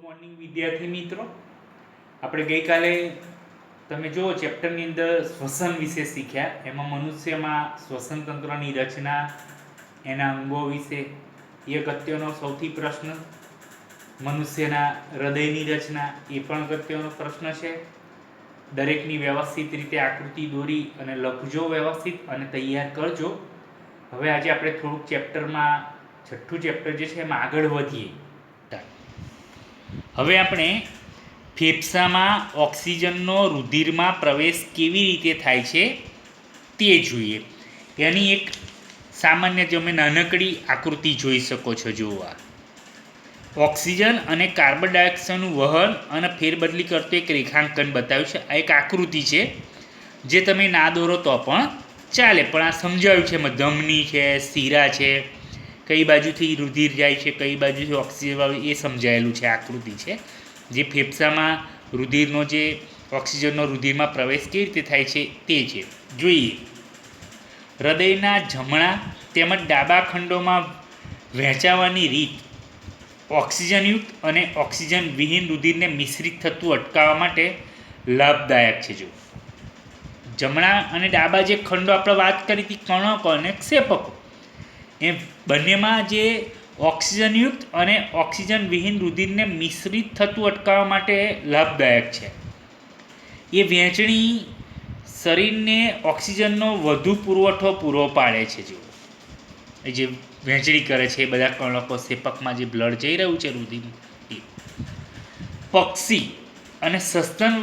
Morning વિદ્યાર્થી મિત્રો, આપણે ગઈકાલે તમે જુઓ ચેપ્ટરની અંદર શ્વસન વિશે શીખ્યા. એમાં મનુષ્યમાં શ્વસન તંત્રની રચના, એના અંગો વિશે, એક અગત્યનો સૌથી પ્રશ્ન. મનુષ્યના હૃદયની રચના, એ પણ અગત્યનો પ્રશ્ન છે. દરેકની વ્યવસ્થિત રીતે આકૃતિ દોરી અને લખજો વ્યવસ્થિત અને તૈયાર કરજો. હવે આજે આપણે થોડુંક ચેપ્ટરમાં, છઠ્ઠું ચેપ્ટર જે છે એમાં આગળ વધીએ. હવે આપણે ફેફસામાં ઓક્સિજનનો રુધિરમાં પ્રવેશ કેવી રીતે થાય છે તે જોઈએ. એની એક સામાન્ય તમે નાનકડી આકૃતિ જોઈ શકો છો. જુઓ, ઓક્સિજન અને કાર્બન ડાયોક્સાઇડનું વહન અને ફેરબદલી કરતો એક રેખાંકન બતાવ્યું છે. આ એક આકૃતિ છે જે તમે ના દોરો તો પણ ચાલે, પણ આ સમજાવ્યું છે. એમાં ધમની છે, શીરા છે, કઈ બાજુથી રુધિર જાય છે, કઈ બાજુથી ઓક્સિજન આવે, એ સમજાયેલું છે. આકૃતિ છે જે ફેફસામાં રુધિરનો જે ઓક્સિજનનો રુધિરમાં પ્રવેશ કેવી રીતે થાય છે તે છે. જોઈએ, હૃદયના જમણા તેમજ ડાબા ખંડોમાં વહેંચાવાની રીત ઓક્સિજનયુક્ત અને ઓક્સિજન વિહીન રુધિરને મિશ્રિત થતું અટકાવવા માટે લાભદાયક છે. જો જમણા અને ડાબા જે ખંડો આપણે વાત કરી હતી, કણકો અને ક્ષેપકો, એ બંનેમાં જે ઓક્સિજનયુક્ત અને ઓક્સિજન વિહીન રુધિરને મિશ્રિત થતું અટકાવવા માટે લાભદાયક છે. એ વહેંચણી શરીરને ઓક્સિજનનો વધુ પુરવઠો પૂરો પાડે છે. જો એ જે વહેંચણી કરે છે, એ બધા કણકો ક્ષેપકમાં જે બ્લડ જઈ રહ્યું છે રુધિર, એ પક્ષી અને સસ્તન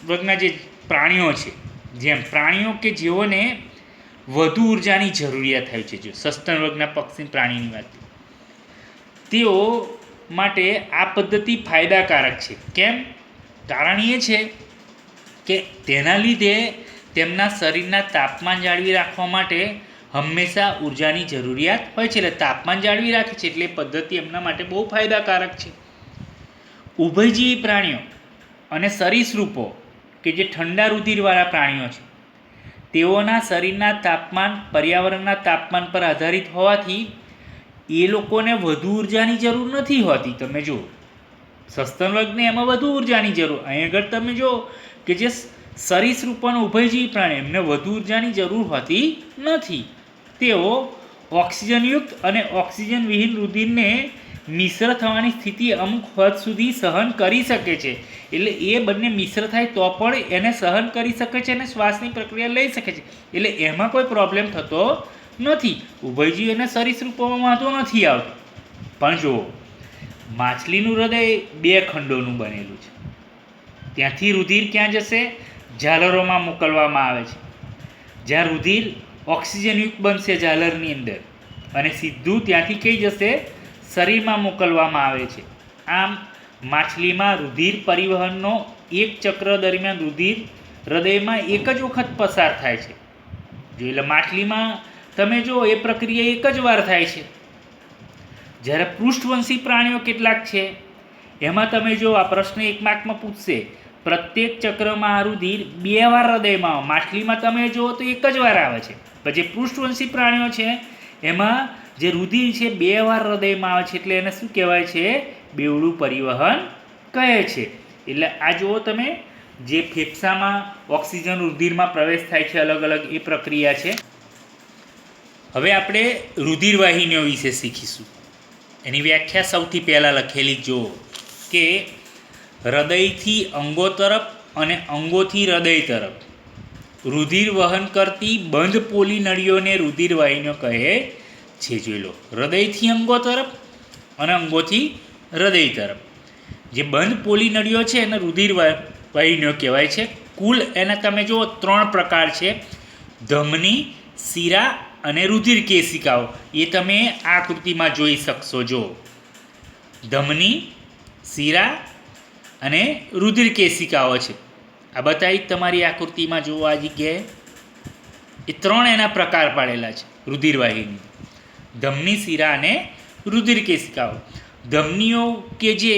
વર્ગના જે પ્રાણીઓ છે, જેમ પ્રાણીઓ કે જેઓને વધુ ઉર્જાની જરૂરિયાત થાય છે, જો સસ્તન વર્ગના પક્ષી પ્રાણીની વાત, તેઓ માટે આ પદ્ધતિ ફાયદાકારક છે. કેમ? કારણ એ છે કે તેના લીધે તેમના શરીરના તાપમાન જાળવી રાખવા માટે હંમેશા ઉર્જાની જરૂરિયાત હોય છે. એટલે તાપમાન જાળવી રાખે છે, એટલે પદ્ધતિ એમના માટે બહુ ફાયદાકારક છે. ઉભયજીવી પ્રાણીઓ અને સરીસૃપો કે જે ઠંડા રુધિરવાળા પ્રાણીઓ છે, તેઓના શરીરના તાપમાન પર્યાવરણના તાપમાન પર આધારિત હોવાથી એ લોકોને વધુ ઉર્જાની જરૂર નથી હોતી. તમે જુઓ, સસ્તન વર્ગને એમાં વધુ ઉર્જાની જરૂર. અહીં આગળ તમે જુઓ કે જે સરીસૃપ અને ઉભયજીવી પ્રાણી, એમને વધુ ઉર્જાની જરૂર હોતી નથી. તેઓ ઓક્સિજનયુક્ત અને ઓક્સિજન વિહીન રુધિરને મિશ્ર થવાની સ્થિતિ અમુક હદ સુધી સહન કરી શકે છે. એટલે એ બંને મિશ્ર થાય તો પણ એને સહન કરી શકે છે અને શ્વાસની પ્રક્રિયા લઈ શકે છે. એટલે એમાં કોઈ પ્રોબ્લેમ થતો નથી. ઉભયજીવી અને સરીસૃપોમાં વાંધો નથી આવતો. પણ જુઓ, માછલીનું હૃદય 2 ખંડોનું બનેલું છે. ત્યાંથી રુધિર ક્યાં જશે? ઝાલરોમાં મોકલવામાં આવે છે, જ્યાં રુધિર ઓક્સિજનયુક્ત બનશે ઝાલરની અંદર, અને સીધું ત્યાંથી કઈ જશે? શરીરમાં મોકલવામાં આવે છે. આમ માછલીમાં રુધિર પરિવહનનો એક ચક્ર દરમિયાન રુધિર હૃદયમાં એક જ વખત પસાર થાય છે. જો એટલે માછલીમાં તમે જુઓ, એ પ્રક્રિયા એક જ વાર થાય છે. જ્યારે પૃષ્ઠવંશી પ્રાણીઓ કેટલાક છે, એમાં તમે જો આ પ્રશ્ન 1 માર્કમાં પૂછશે, પ્રત્યેક ચક્રમાં આ રુધિર 2 વાર હૃદયમાં આવે. માછલીમાં તમે જુઓ તો એક જ વાર આવે છે. પણ જે પૃષ્ઠવંશી પ્રાણીઓ છે એમાં જે રુધિર છે 2 વાર હૃદયમાં આવે છે. એટલે એને શું કહેવાય છે? બેવડું પરિવહન કહે છે. એટલે આ જુઓ તમે, જે ફેફસામાં ઓક્સિજન રુધિરમાં પ્રવેશ થાય છે, અલગ અલગ એ પ્રક્રિયા છે. હવે આપણે રુધિરવાહિનીઓ વિશે શીખીશું. એની વ્યાખ્યા સૌથી પહેલાં લખેલી જુઓ કે હૃદયથી અંગો તરફ અને અંગોથી હૃદય તરફ રુધિર વહન કરતી બંધ પોલી નળીઓને રુધિરવાહિનીઓ કહે છે. જોઈ લો, હૃદયથી અંગો તરફ અને અંગોથી હૃદય તરફ જે બંધ પોલી નળીઓ છે એને રુધિરવાહિનીઓ કહેવાય છે. કુલ એના તમે જુઓ 3 પ્રકાર છે: ધમની, શીરા અને રુધિર કેશિકાઓ. એ તમે આ આકૃતિમાં જોઈ શકશો. જો ધમની, શીરા અને રુધિર કેશિકાઓ છે. આ બતાવી તમારી આકૃતિમાં જુઓ, આ જગ્યાએ એ 3 એના પ્રકાર પાડેલા છે રુધિરવાહિની: ધમની, શીરા અને રુધિર કેશિકાઓ. ધમનીઓ કે જે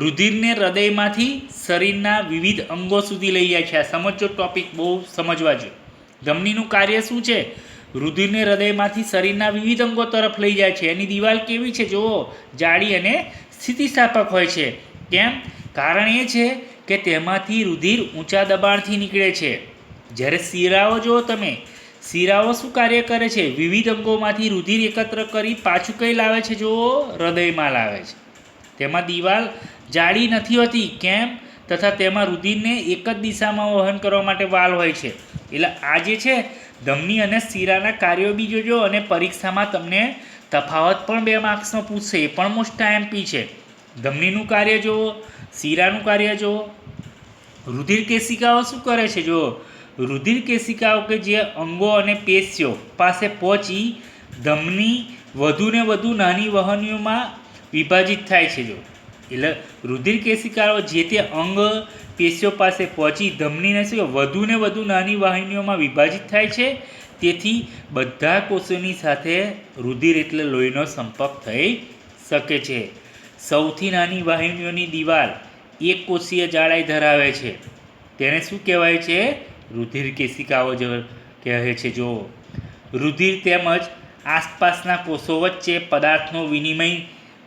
રુધિરને હૃદયમાંથી શરીરના વિવિધ અંગો સુધી લઈ જાય છે. આ સમજો, ટોપિક બહુ સમજવા જોઈએ. ધમનીનું કાર્ય શું છે? રુધિરને હૃદયમાંથી શરીરના વિવિધ અંગો તરફ લઈ જાય છે. એની દિવાલ કેવી છે? જુઓ, જાડી અને સ્થિતિસ્થાપક હોય છે. કેમ? કારણ એ છે કે તેમાંથી રુધિર ઊંચા દબાણથી નીકળે છે. જ્યારે શિરાઓ જુઓ તમે, શિરાઓ શું કાર્ય કરે છે? વિવિધ અંગોમાંથી રુધિર એકત્ર કરી પાછું કઈ લાવે છે? જુઓ, હૃદયમાં લાવે છે. તેમાં દિવાલ જાડી નથી હોતી. કેમ? તથા તેમાં રુધિરને એક જ દિશામાં વહન કરવા માટે વાલ હોય છે. એટલે આ જે છે ધમની અને શિરાના કાર્યો બી જોજો, અને પરીક્ષામાં તમને તફાવત પણ 2 માર્ક્સનો પૂછશે, એ પણ મોસ્ટ આઈએમપી છે. ધમનીનું કાર્ય જુઓ, શિરાનું કાર્ય જુઓ. રુધિર કેશિકાઓ શું કરે છે? જુઓ, રુધિર કેશિકાઓ કે જે અંગો અને પેશીઓ પાસે પહોંચી ધમની વધુ ને વધુ નાની વાહિનીઓમાં વિભાજિત થાય છે. જો એટલે રુધિર કેશિકાઓ જે તે અંગ પેશીઓ પાસે પહોંચી ધમનીને શું વધુ ને વધુ નાની વાહિનીઓમાં વિભાજિત થાય છે. તેથી બધા કોષોની સાથે રુધિર એટલે લોહીનો સંપર્ક થઈ શકે છે. સૌથી નાની વાહિનીઓની દિવાલ એક કોષીય જાડાઈ ધરાવે છે. તેને શું કહેવાય છે? રુધિર કેશિકાઓ કહે છે. જો રુધિર તેમજ આસપાસના કોષો વચ્ચે પદાર્થનો વિનિમય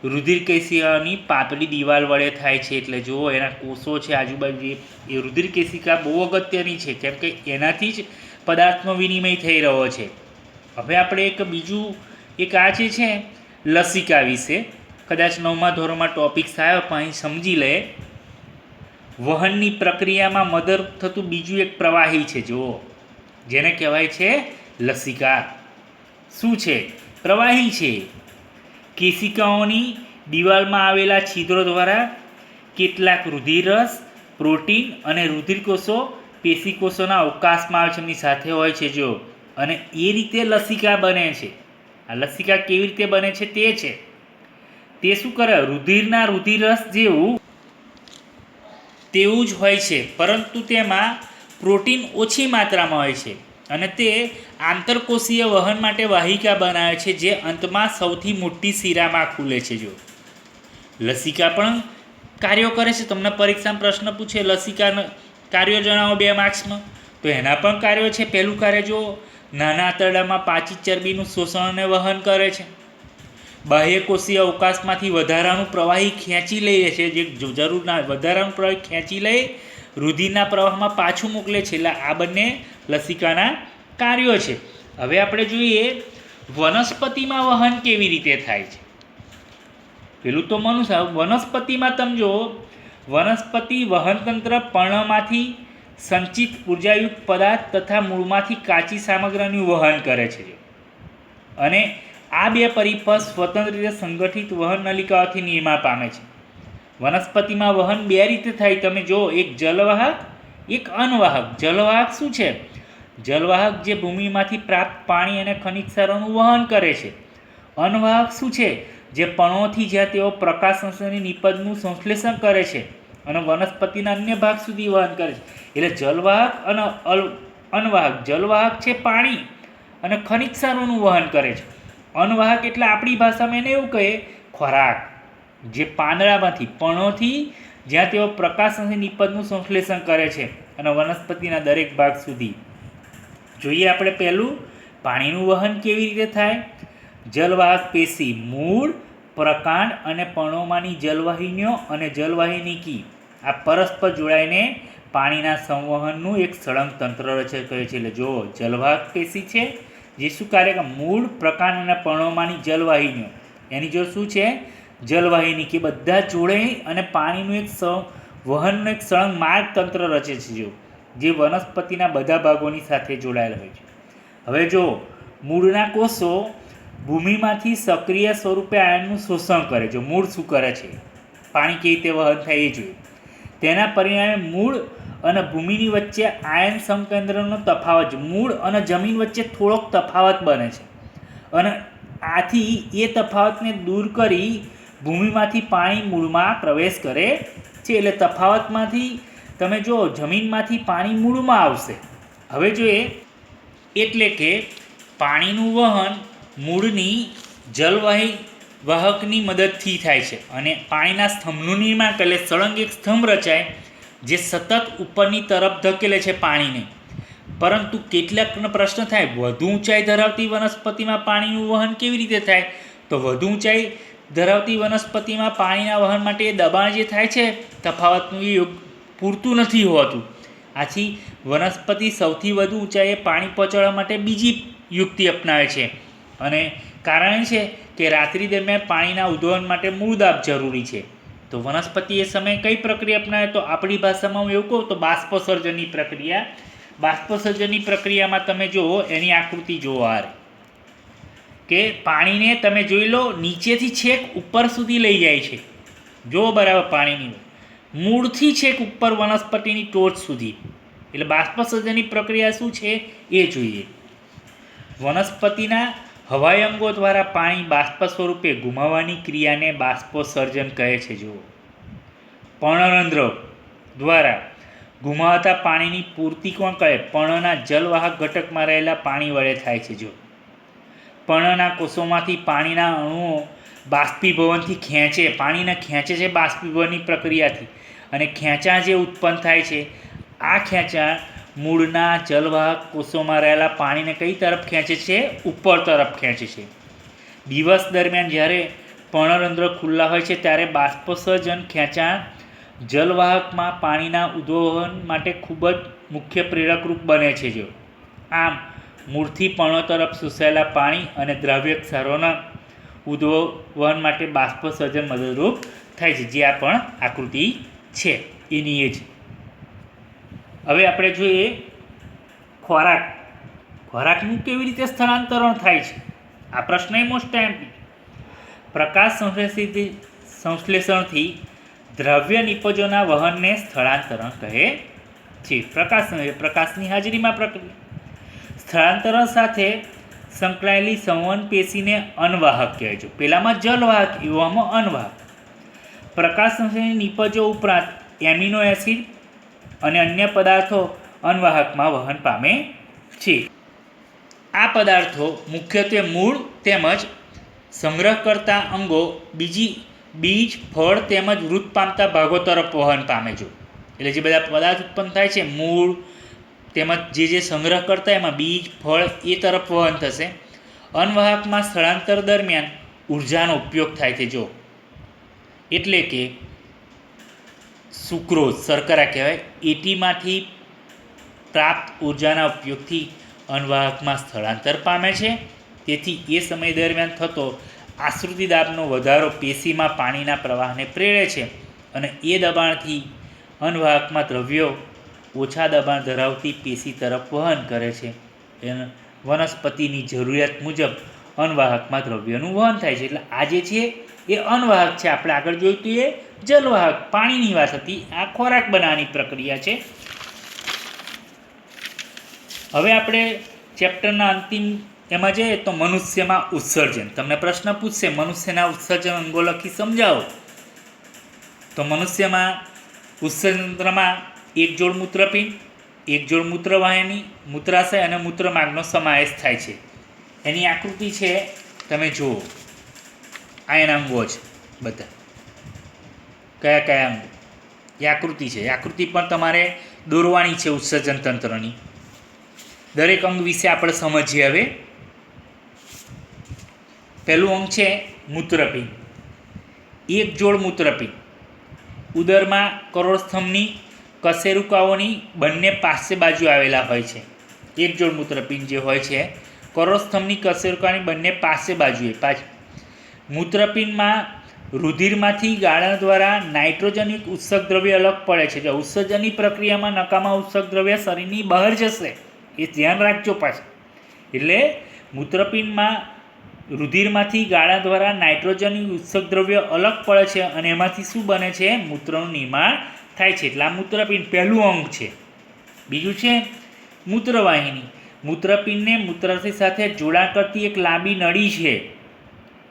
રુધિર કેશિકાઓની પાતળી દિવાલ વડે થાય છે. એટલે જુઓ, એના કોષો છે આજુબાજુ, એ રુધિર કેશિકા બહુ અગત્યની છે, કેમ કે એનાથી જ પદાર્થનો વિનિમય થઈ રહ્યો છે. હવે આપણે એક આ જે છે લસિકા વિશે, કદાચ 9મા ધોરણમાં ટોપિક્સ આવ્યો પણ અહીં સમજી લે. વહનની પ્રક્રિયામાં મદદ થતું બીજું એક પ્રવાહી છે. જુઓ, જેને કહેવાય છે લસિકા. શું છે? પ્રવાહી છે. કેશિકાઓની દિવાલમાં આવેલા છિદ્રો દ્વારા કેટલાક રુધિરરસ, પ્રોટીન અને રુધિરકોષો પેશીકોષોના અવકાશમાં આવે છે, એમની સાથે હોય છે. જો, અને એ રીતે લસિકા બને છે. આ લસિકા કેવી રીતે બને છે તે છે, તે શું કરે? રુધિરના રુધિરરસ તેવું જ હોય છે, પરંતુ તેમાં પ્રોટીન ઓછી માત્રામાં હોય છે, અને તે આંતરકોષીય વહન માટે વાહિકા બનાવે છે, જે અંતમાં સૌથી મોટી શિરામાં ખુલે છે. જો, લસિકા પણ કાર્યો કરે છે. તમને પરીક્ષામાં પ્રશ્ન પૂછે લસિકાના કાર્યો જણાવો 2 માર્ક્સમાં, તો એના પણ કાર્યો છે. પહેલું કાર્ય જો, નાના આંતરડામાં પાચી ચરબીનું શોષણ અને વહન કરે છે. બાહ્યકોષીય અવકાશમાંથી વધારાનું પ્રવાહી ખેંચી લે છે, જે જરૂર ના વધારાનું પ્રવાહી ખેંચી લઈ રુધિરના પ્રવાહમાં પાછું મોકલે છે. એટલે આ બંને લસિકાના કાર્યો છે. હવે આપણે જોઈએ વનસ્પતિમાં વહન કેવી રીતે થાય છે. પેલું તો વનસ્પતિમાં તમે જો, વનસ્પતિ વહનતંત્ર પર્ણમાંથી સંચિત ઉર્જાયુક્ત પદાર્થ તથા મૂળમાંથી કાચી સામગ્રીનું વહન કરે છે. અને આ 2 પરિપથ સ્વતંત્ર રીતે સંગઠિત વહન નલિકાઓથી નિર્માણ પામે છે. વનસ્પતિમાં વહન 2 રીતે થાય. તમે જો, એક જલવાહક, એક અનવાહક. જલવાહક શું છે? જલવાહક જે ભૂમિમાંથી પ્રાપ્ત પાણી અને ખનિજ ક્ષારોનું વહન કરે છે. અનવાહક શું છે? જે પર્ણોથી જ્યાં તેઓ પ્રકાશ સંશ્લેષણની નિપજનું સંશ્લેષણ કરે છે અને વનસ્પતિના અન્ય ભાગ સુધી વહન કરે છે. એટલે જલવાહક અને અનવાહક. જલવાહક છે પાણી અને ખનિજ ક્ષારોનું વહન કરે છે. અનવાહક એટલે આપણી ભાષામાં એને એવું કહીએ ખોરાક, જે પાંદડામાંથી પર્ણોથી જ્યાં તેઓ પ્રકાશ અને નિપજનું સંશ્લેષણ કરે છે અને વનસ્પતિના દરેક ભાગ સુધી. જોઈએ આપણે પહેલું પાણીનું વહન કેવી રીતે થાય. જલવાહક પેશી મૂળ, પ્રકાંડ અને પર્ણોમાંની જલવાહિનીઓ અને જલવાહિનીકી આ પરસ્પર જોડાઈને પાણીના સંવહનનું એક સળંગ તંત્ર રચે કહે છે. એટલે જો, જલવાહક પેશી છે જે શું કાર્ય કરે? મૂળ, પ્રકાંડ અને પર્ણોમાંની જલવાહિનીઓ, એની જો શું છે? જલવાહિની, કે બધા જોડાઈ અને પાણીનું એક વહનનું એક સળંગ માર્ગ તંત્ર રચે છે, જે વનસ્પતિના બધા ભાગોની સાથે જોડાયેલા હોય છે. હવે જો, મૂળના કોષો ભૂમિમાંથી સક્રિય સ્વરૂપે આયનનું શોષણ કરે. જો, મૂળ શું કરે છે? પાણી કેવી રીતે વહન થાય એ જોઈએ. તેના પરિણામે મૂળ અને ભૂમિની વચ્ચે આયન સંકેન્દ્રનો તફાવત, મૂળ અને જમીન વચ્ચે થોડોક તફાવત બને છે, અને આથી એ તફાવતને દૂર કરી ભૂમિમાંથી પાણી મૂળમાં પ્રવેશ કરે છે. એટલે તફાવતમાંથી તમે જો, જમીનમાંથી પાણી મૂળમાં આવશે. હવે જોઈએ, એટલે કે પાણીનું વહન મૂળની જલવાહકની મદદથી થાય છે, અને પાણીના સ્તંભનું નિર્માણ કરે. સળંગ એક સ્તંભ રચાય જે સતત ઉપરની તરફ ધકેલે છે પાણીને. પરંતુ કેટલાકનો પ્રશ્ન થાય, વધુ ઊંચાઈ ધરાવતી વનસ્પતિમાં પાણીનું વહન કેવી રીતે થાય? તો વધુ ઊંચાઈ ધરાવતી વનસ્પતિમાં પાણીના વહન માટે દબાણ જે થાય છે તફાવતનું એ પૂરતું નથી હોતું. આથી વનસ્પતિ સૌથી વધુ ઊંચાઈએ પાણી પહોંચાડવા માટે બીજી યુક્તિ અપનાવે છે અને કારણ છે કે રાત્રિ દરમિયાન પાણીના ઉદ્વહન માટે મૂળદાબ જરૂરી છે. તો વનસ્પતિ એ સમયે કઈ પ્રક્રિયા અપનાવે? તો આપણી ભાષામાં હું એવું કહું તો બાષ્પસર્જનની પ્રક્રિયા. બાષ્પસર્જનની પ્રક્રિયામાં તમે જુઓ એની આકૃતિ જુઓ આ કે પાણીને તમે જોઈ લો નીચેથી છેક ઉપર સુધી લઈ જાય છે. જો બરાબર પાણીની મૂળથી છેક ઉપર વનસ્પતિની ટોચ સુધી. એટલે બાષ્પસર્જનની પ્રક્રિયા શું છે એ જોઈએ. વનસ્પતિના હવાઈ અંગો દ્વારા પાણી બાષ્પ સ્વરૂપે ગુમાવવાની ક્રિયાને બાષ્પોત્સર્જન કહે છે. જુઓ, પર્ણરંધ્ર દ્વારા ગુમાવાતા પાણીની પૂર્તિ કોણ કરે? પર્ણના જલવાહક ઘટકમાં રહેલા પાણી વડે થાય છે. જો પર્ણના કોષોમાંથી પાણીના અણુઓ બાષ્પીભવનથી પાણીને ખેંચે છે બાષ્પીભવનની પ્રક્રિયાથી, અને ખેંચાણ જે ઉત્પન્ન થાય છે આ ખેંચાણ મૂળના જલવાહક કોષોમાં રહેલા પાણીને કઈ તરફ ખેંચે છે? ઉપર તરફ ખેંચે છે. દિવસ દરમિયાન જ્યારે પર્ણરંધ્ર ખુલ્લા હોય છે ત્યારે બાષ્પોત્સર્જન ખેંચાણ જલવાહકમાં પાણીના ઉદ્વહન માટે ખૂબ જ મુખ્ય પ્રેરકરૂપ બને છે. જો આમ મૂળથી પર્ણો તરફ શોષાયેલા પાણી અને દ્રવ્ય ક્ષારોના ઉદ્વહન માટે બાષ્પોત્સર્જન મદદરૂપ થાય છે, જે આ પણ આકૃતિ છે એની એ જ. હવે આપણે જોઈએ ખોરાક. ખોરાકનું કેવી રીતે સ્થળાંતરણ થાય છે? આ પ્રશ્ન એ મોસ્ટ એમ્પી. પ્રકાશ સંશ્લેષણથી દ્રવ્ય નિપજોના વહનને સ્થળાંતરણ કહે છે. પ્રકાશની હાજરીમાં પ્રક્રિયા. સ્થળાંતરણ સાથે સંકળાયેલી સંવહન પેશીને અનવાહક કહેવાય છે. પેલામાં જલવાહક, એવામાં અનવાહક. પ્રકાશ સંશ્લેષણની નિપજો ઉપરાંત એમિનો એસિડ અને અન્ય પદાર્થો અનવાહકમાં વહન પામે છે. આ પદાર્થો મુખ્યત્વે મૂળ તેમજ સંગ્રહકર્તા અંગો, બીજ, ફળ તેમજ વૃદ્ધ પામતા ભાગો તરફ વહન પામે છે. એટલે જે બધા પદાર્થ ઉત્પન્ન થાય છે મૂળ તેમજ જે સંગ્રહ કરતા એમાં બીજ, ફળ એ તરફ વહન થશે. અનવાહકમાં સ્થળાંતર દરમિયાન ઉર્જાનો ઉપયોગ થાય છે. જો એટલે કે સુક્રોઝ, શર્કરા કહેવાય, એટીમાંથી પ્રાપ્ત ઉર્જાના ઉપયોગથી અનવાહકમાં સ્થળાંતર પામે છે. તેથી એ સમય દરમિયાન થતો આશ્રુતિ દાબનો વધારો પેશીમાં પાણીના પ્રવાહને પ્રેરે છે અને એ દબાણથી અનવાહકમાં દ્રવ્યો ઓછા દબાણ ધરાવતી પેશી તરફ વહન કરે છે. વનસ્પતિની જરૂરિયાત મુજબ અનવાહકમાં દ્રવ્યોનું વહન થાય છે. એટલે આ જે છે એ અનવાહક છે. આપણે આગળ જોયું હતું એ જલવાહક, પાણીની વાત હતી. આ ખોરાક બનાવવાની પ્રક્રિયા છે. હવે આપણે ચેપ્ટરના અંતિમ એમાં જઈએ તો મનુષ્યમાં ઉત્સર્જન. તમને પ્રશ્ન પૂછશે મનુષ્યના ઉત્સર્જન અંગો લખી સમજાવો. તો મનુષ્યમાં ઉત્સર્જનમાં એક જોડ મૂત્રપિંડ, એક જોડ મૂત્રવાહિની, મૂત્રાશય અને મૂત્રમાર્ગનો સમાવેશ થાય છે. એની આકૃતિ છે, તમે જુઓ. આ એના અંગો છે બધા. કયા કયા અંગો? એ આકૃતિ છે. એ આકૃતિ પણ તમારે દોરવાની છે ઉત્સર્જન તંત્રની. દરેક અંગ વિશે આપણે સમજીએ. હવે પહેલું અંગ છે મૂત્રપિંડ. એક જોડ મૂત્રપિંડ ઉદરમાં કરોડસ્તંભની કશેરુકાઓની બંને પાસે બાજુ આવેલા હોય છે. એક જોડ મૂત્રપિંડ જે હોય છે કરોડસ્તંભની કશેરુકાની બંને પાસે બાજુએ. મૂત્રપિંડમાં રુધિરમાંથી ગાળણ દ્વારા નાઇટ્રોજનયુક્ત ઉત્સર્ગ દ્રવ્ય અલગ પડે છે. જો ઉત્સર્જનની પ્રક્રિયામાં નકામા ઉત્સર્ગ દ્રવ્ય શરીરની બહાર જશે, એ ધ્યાન રાખજો પાછું. એટલે મૂત્રપિંડમાં રુધિરમાંથી ગાળા દ્વારા નાઇટ્રોજનયુક્ત ઉત્સર્ગ દ્રવ્ય અલગ પડે છે અને એમાંથી શું બને છે? મૂત્રનું નિર્માણ થાય છે. એટલે આ મૂત્રપિંડ પહેલું અંગ છે. બીજું છે મૂત્રવાહિની. મૂત્રપિંડને મૂત્રાશય સાથે જોડાણ કરતી એક લાંબી નળી છે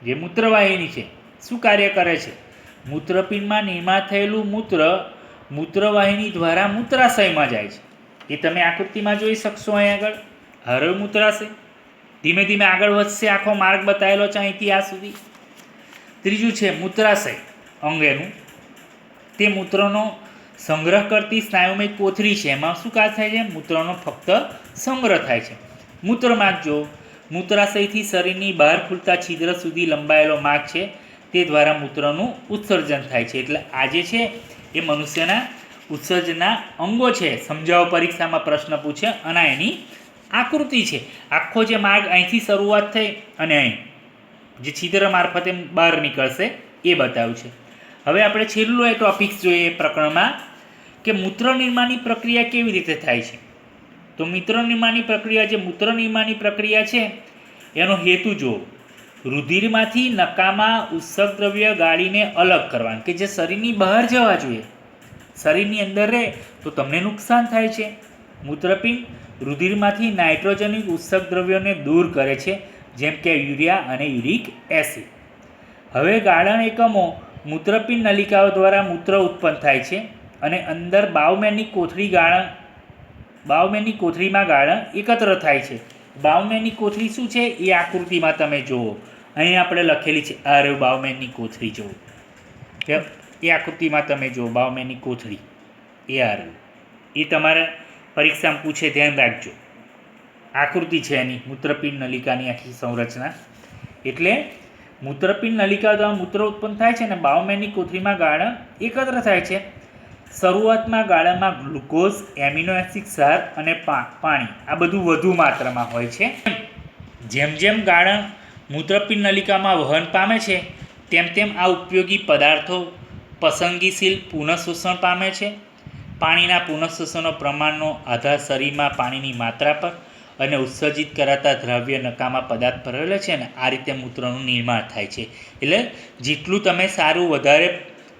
જે મૂત્રવાહિની છે. શું કાર્ય કરે છે? મૂત્રપિંડમાં નિર્માણ થયેલું મૂત્ર મૂત્રવાહિની દ્વારા મૂત્રાશયમાં જાય છે. એ તમે આકૃતિમાં જોઈ શકશો. અહીં આગળ હરે મૂત્રાશય ધીમે ધીમે આગળ વધશે. આખો માર્ગ બતાવેલો છે અહીંથી આ સુધી. ત્રીજું છે મૂત્રાશય અંગેનું. તે મૂત્રનો સંગ્રહ કરતી સ્નાયુમય કોથળી છે. એમાં શું કાર્ય થાય છે? મૂત્રનો ફક્ત સંગ્રહ થાય છે. મૂત્રમાર્ગ જો મૂત્રાશયથી શરીરની બહાર ખુલતા છિદ્ર સુધી લંબાયેલો માર્ગ છે. તે દ્વારા મૂત્રનું ઉત્સર્જન થાય છે. એટલે આ જે છે એ મનુષ્યના ઉત્સર્જનના અંગો છે. સમજાવો, પરીક્ષામાં પ્રશ્ન પૂછે અને એની આકૃતિ છે. આખો જે માર્ગ અહીંથી શરૂઆત થઈ અને અહીં જે છિદ્ર મારફતે બહાર નીકળશે એ બતાવ્યું છે. હવે આપણે છેલ્લું એ ટોપિક્સ જોઈએ પ્રકરણમાં કે મૂત્ર નિર્માણની પ્રક્રિયા કેવી રીતે થાય છે. તો મૂત્ર નિર્માણની પ્રક્રિયા છે એનો હેતુ જુઓ. રુધિરમાંથી નકામા ઉત્સર્ગ દ્રવ્ય ગાળીને અલગ કરવાનું, કે જે શરીરની બહાર જવા જોઈએ, શરીરની અંદર રહે તો તમને નુકસાન થાય છે. મૂત્રપિંડ રુધિરમાંથી નાઇટ્રોજનિક ઉત્સર્ગ દ્રવ્યોને દૂર કરે છે, જેમ કે યુરિયા અને યુરિક એસિડ. હવે ગાળણ એકમો મૂત્રપિંડ નલિકાઓ દ્વારા મૂત્ર ઉત્પન્ન થાય છે અને અંદર બાઉમેનની કોથળીમાં ગાળણ એકત્ર થાય છે. બાઉમેનની કોથળી શું છે એ આકૃતિમાં તમે જુઓ. અહીં આપણે લખેલી છે, આ રહ્યું બાઉમેનની કોથળી. જુઓ, એ આકૃતિમાં તમે જુઓ બાઉમેનની કોથળી, એ આ રહ્યું. એ તમારે પરીક્ષામાં પૂછે, ધ્યાન રાખજો. આકૃતિ છે એની મૂત્રપિંડ નલિકાની આખી સંરચના. એટલે મૂત્રપિંડ નલિકા દ્વારા મૂત્ર ઉત્પન્ન થાય છે અને બાઉમેનની કોથળીમાં ગાળણ એકત્ર થાય છે. શરૂઆતમાં ગાળણમાં ગ્લુકોઝ, એમિનો એસિડ ક્ષાર અને પાણી આ બધું વધુ માત્રામાં હોય છે. જેમ જેમ ગાળણ મૂત્રપિંડ નલિકામાં વહન પામે છે તેમ તેમ આ ઉપયોગી પદાર્થો પસંદગીશીલ પુનઃશોષણ પામે છે. પાણીના પુનઃશોષણનો પ્રમાણનો આધાર શરીરમાં પાણીની માત્રા પર અને ઉત્સર્જિત કરાતા દ્રવ્ય નકામા પદાર્થ પર રહેલો છે ને આ રીતે મૂત્રનું નિર્માણ થાય છે. એટલે જેટલું તમે સારું વધારે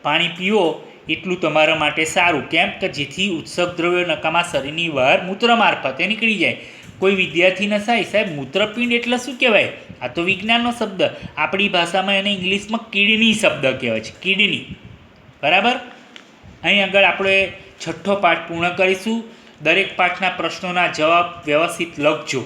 પાણી પીવો એટલું તમારા માટે સારું. કેમ કે જેથી ઉત્સર્ગ દ્રવ્યો નકામા શરીરની બહાર મૂત્ર મારફતે નીકળી જાય. કોઈ વિદ્યાર્થીને સાહેબ મૂત્રપિંડ એટલે શું કહેવાય? આ તો વિજ્ઞાનનો શબ્દ, આપણી ભાષામાં એને ઇંગ્લિશમાં કિડની શબ્દ કહેવાય છે, કિડની. બરાબર. અહીં આગળ આપણે 6થો પાઠ પૂર્ણ કરીશું. દરેક પાઠના પ્રશ્નોના જવાબ વ્યવસ્થિત લખજો.